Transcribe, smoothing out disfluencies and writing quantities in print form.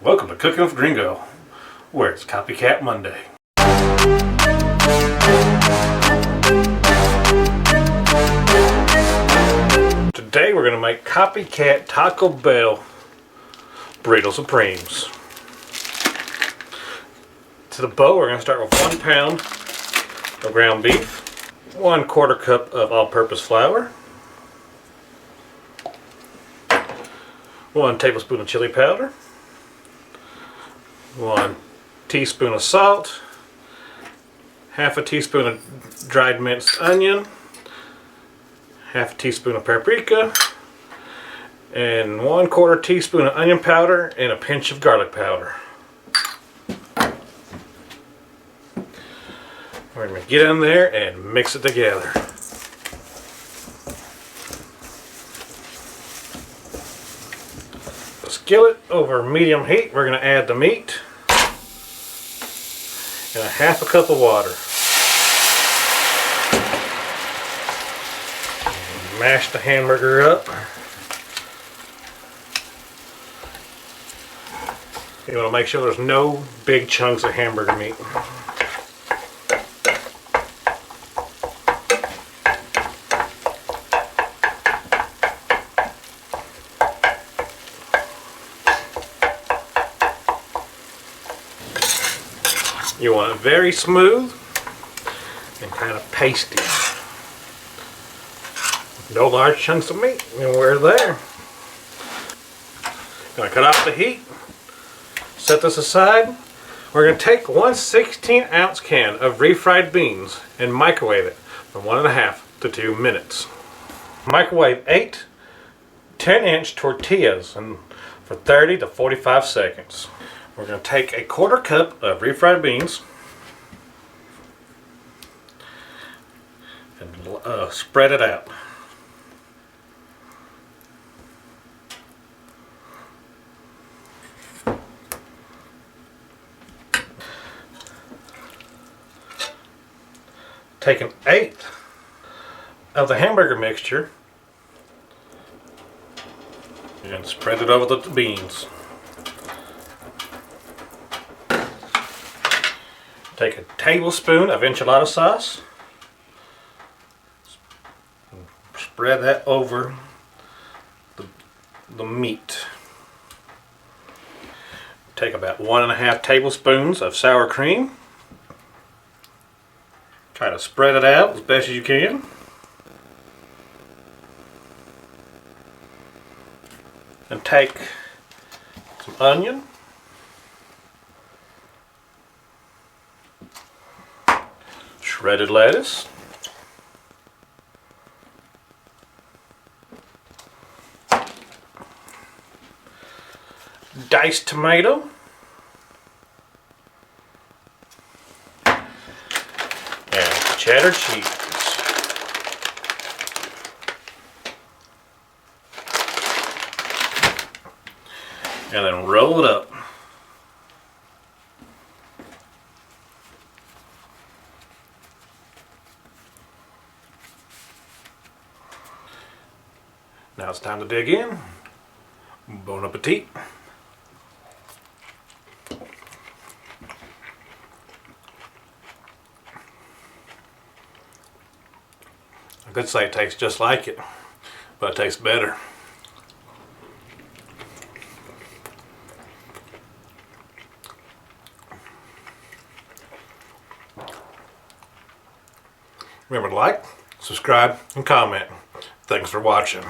Welcome to Cooking with Gringo, where it's Copycat Monday. Today we're going to make Copycat Taco Bell Burrito Supremes. To the bowl, we're going to start with 1 pound of ground beef, 1/4 cup of all-purpose flour, 1 tablespoon of chili powder, 1 teaspoon of salt, 1/2 teaspoon of dried minced onion, 1/2 teaspoon of paprika, and 1/4 teaspoon of onion powder and a pinch of garlic powder. We're going to get in there and mix it together. The skillet over medium heat, we're going to add the meat and 1/2 cup of water. Mash the hamburger up. You want to make sure there's no big chunks of hamburger meat. You want it very smooth and kind of pasty. No large chunks of meat, and we're there. Gonna cut off the heat, set this aside. We're gonna take 1 16-ounce can of refried beans and microwave it for 1.5 to 2 minutes. Microwave 8 10-inch tortillas for 30 to 45 seconds. We're going to take 1/4 cup of refried beans and spread it out. Take 1/8 of the hamburger mixture and spread it over the beans. Take a tablespoon of enchilada sauce, spread that over the meat. Take about 1.5 tablespoons of sour cream. Try to spread it out as best as you can. And take some onion, shredded lettuce, diced tomato, and cheddar cheese. And then roll it up. Now it's time to dig in. Bon appetit. I could say it tastes just like it, but it tastes better. Remember to like, subscribe, and comment. Thanks for watching.